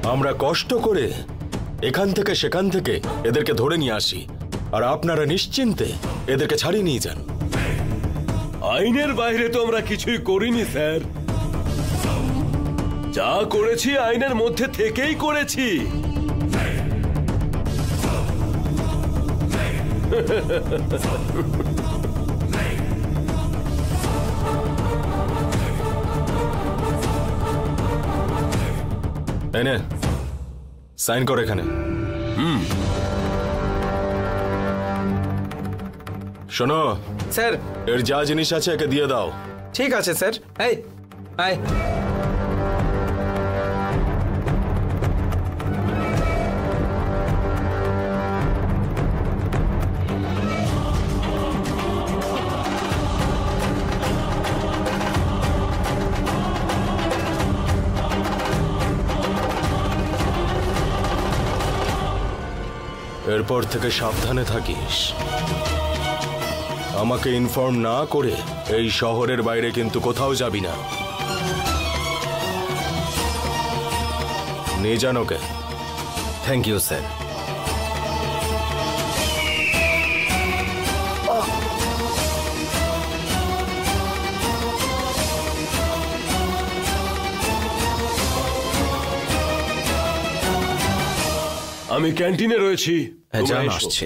আমরা কষ্ট করে এখান থেকে সেখান থেকে এদেরকে ধরে নিয়ে আসি, আর আপনারা নিশ্চিন্তে এদেরকে ছাড়িয়ে নিয়ে যান। আইনের বাইরে তো আমরা কিছুই করিনি স্যার, যা করেছি আইনের মধ্যে থেকেই করেছি। এনে সাইন কর এখানে। শোনো স্যার। এর যা জিনিস আছে একে দিয়ে দাও। ঠিক আছে স্যার। এই আয়। এরপর থেকে সাবধানে থাকিস। আমাকে ইনফর্ম না করে এই শহরের বাইরে কিন্তু কোথাও যাবি না। নিয়ে যান ওকে। Thank you sir. আমি ক্যান্টিনে রয়েছি। হ্যাঁ, জান আসছে।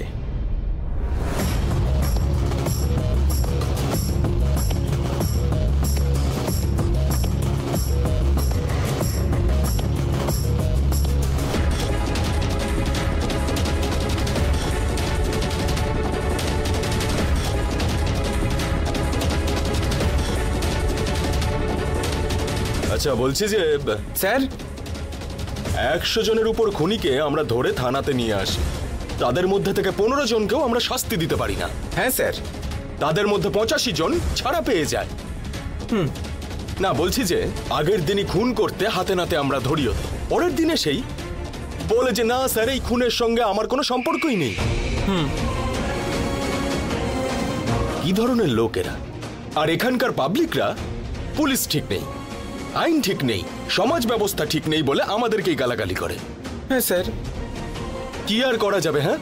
আচ্ছা বলছি যে স্যার, 100 জনের উপর খুনিকে আমরা ধরে থানাতে নিয়ে আসি, তাদের মধ্যে থেকে 15 জনকেও আমরা শাস্তি দিতে পারি না। হ্যাঁ স্যার। তাদের মধ্যে 85 জন ছাড়া পেয়ে যায়। না বলছি যে আগের দিনই খুন করতে হাতে নাতে আমরা ধরিও, পরের দিনে সেই বলে যে না স্যার এই খুনের সঙ্গে আমার কোনো সম্পর্কই নেই। কি ধরনের লোক এরা? আর এখানকার পাবলিকরা পুলিশ ঠিক নেই, আইন ঠিক নেই, সমাজ ব্যবস্থা ঠিক নেই বলে আমাদেরকেই গালাগালি করে। হ্যাঁ স্যার। কি আর করা যাবে? হ্যাঁ,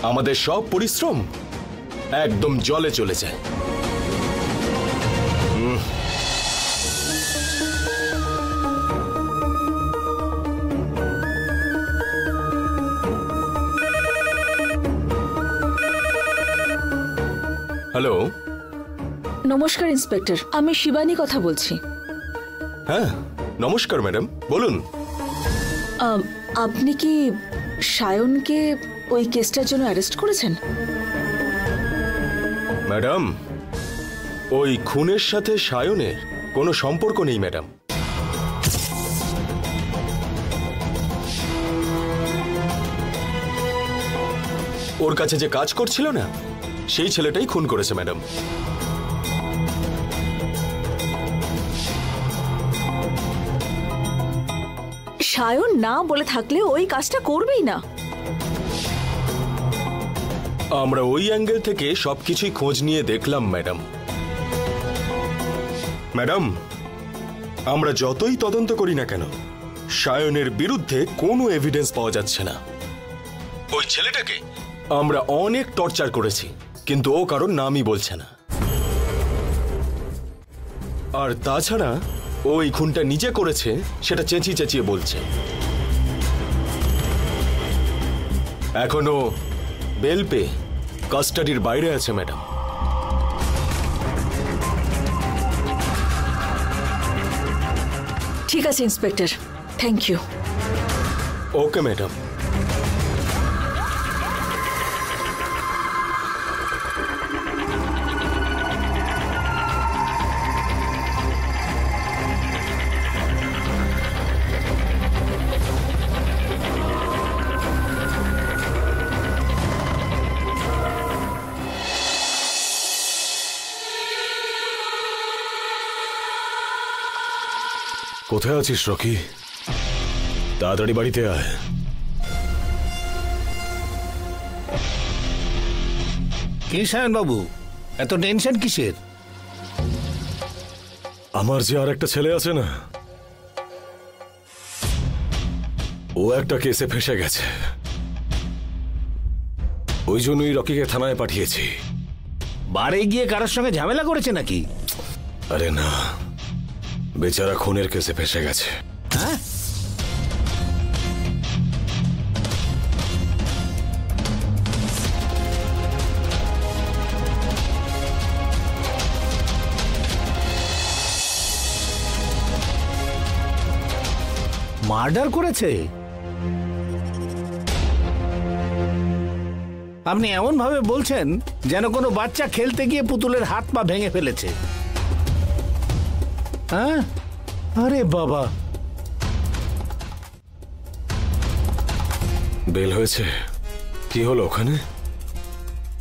আমাদের সব পরিশ্রম একদম জলে চলে যায়। হ্যালো। নমস্কার ইন্সপেক্টর, আমি শিবানী কথা বলছি। হ্যাঁ নমস্কার ম্যাডাম, বলুন। আপনি কি সায়নকে ওই কেসটার জন্য অ্যারেস্ট করেছেন? ম্যাডাম, ওই খুনের সাথে সায়নের কোনো সম্পর্ক নেই ম্যাডাম। ওর কাছে যে কাজ করছিল না, সেই ছেলেটাই খুন করেছে ম্যাডাম। সায়ন না বলে থাকলে ওই কাজটা করবেই না। আমরা ওই অ্যাঙ্গেল থেকে সবকিছুই খোঁজ নিয়ে দেখলাম ম্যাডাম। ম্যাডাম, আমরা যতই তদন্ত করি না কেন সায়নের বিরুদ্ধে কোনো এভিডেন্স পাওয়া যাচ্ছে না। ওই ছেলেটাকে আমরা অনেক টর্চার করেছি, কিন্তু ও কারোর নামই বলছে না। আর তাছাড়া ওই খুনটা নিজে করেছে সেটা চেঁচিয়ে চেঁচিয়ে বলছে। এখনো বেল পে কাস্টাডির বাইরে আছে ম্যাডাম। ঠিক আছে inspector, thank you. Okay madam. কোথায় আছিস রকি? তাড়াতাড়ি বাড়িতে আয়। কি সায়ন বাবু, এত টেনশন কিসের? আমার যে আর একটা ছেলে আছে না, ও একটা কেসে ফেসে গেছে, ওই জন্যই রকিকে থানায় পাঠিয়েছি। বারে গিয়ে কারোর সঙ্গে ঝামেলা করেছে নাকি? আরে না, বেচারা খুনের কেসে ফেসে গেছে। হ্যাঁ, মার্ডার করেছে? আপনি এমন ভাবে বলছেন যেন কোনো বাচ্চা খেলতে গিয়ে পুতুলের হাত পা ভেঙে ফেলেছে। হ্যাঁ, আরে বাবা। বেল হয়েছে? কি হলো ওখানে?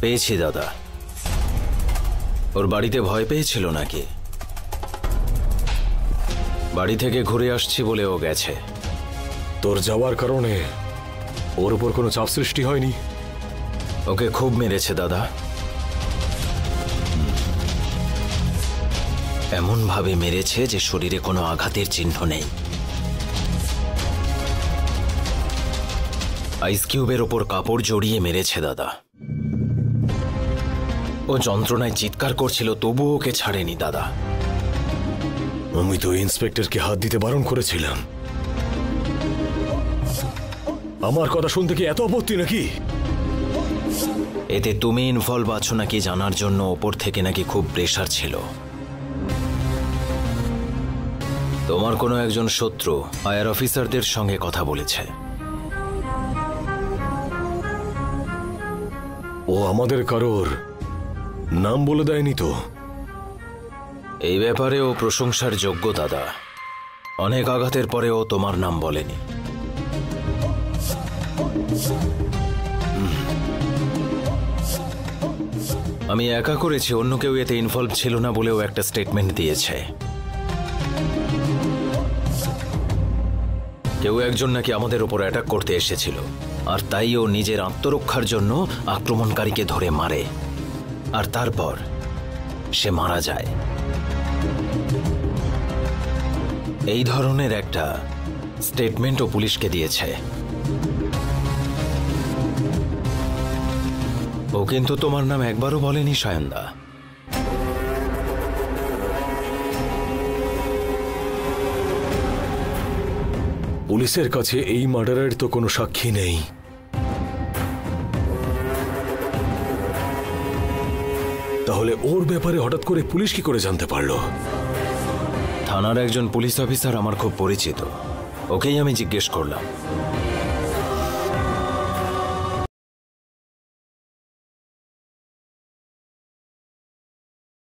পেয়েছি দাদা। ওর বাড়িতে ভয় পেয়েছিল নাকি? বাড়ি থেকে ঘুরে আসছি বলে ও গেছে। তোর যাওয়ার কারণে ওর উপর কোনো চাপ সৃষ্টি হয়নি? ওকে খুব মেরেছে দাদা, এমন ভাবে মেরেছে যে শরীরে কোনো আঘাতের চিহ্ন নেই। আইস কিউবের ওপর কাপড় জড়িয়ে মেরেছে দাদা। ও যন্ত্রণায় চিৎকার করছিল, তবুও ওকে ছাড়েনি দাদা। আমি তো ইন্সপেক্টরকে হাত দিতে বারণ করেছিলাম। আমার কথা শুনতে কি এত আপত্তি নাকি? এতে তুমি ইনভলভ আছো নাকি জানার জন্য ওপর থেকে নাকি খুব প্রেশার ছিল। তোমার কোনো একজন শত্রু আয়ার অফিসারদের সঙ্গে কথা বলেছে। ও আমাদের কারোর নাম বলে দেয়নি তো? এই ব্যাপারে ও প্রশংসার যোগ্য দাদা। অনেক আঘাতের পরে ও তোমার নাম বলেনি। আমি একা করেছি, অন্য কেউ এতে ইনভলভ ছিল না বলেও একটা স্টেটমেন্ট দিয়েছে। কেউ একজন নাকি আমাদের উপর অ্যাটাক করতে এসেছিল, আর তাই ও নিজের আত্মরক্ষার জন্য আক্রমণকারীকে ধরে মারে, আর তারপর সে মারা যায়। এই ধরনের একটা স্টেটমেন্টও পুলিশকে দিয়েছে। ও কিন্তু তোমার নাম একবারও বলেনি সায়নদা। পুলিশের কাছে এই মার্ডারের তো কোনো সাক্ষী নেই। তাহলে ওর ব্যাপারে হঠাৎ করে পুলিশ কি করে জানতে পারলো? থানার একজন পুলিশ অফিসার আমার খুব পরিচিত, ওকেই আমি জিজ্ঞেস করলাম।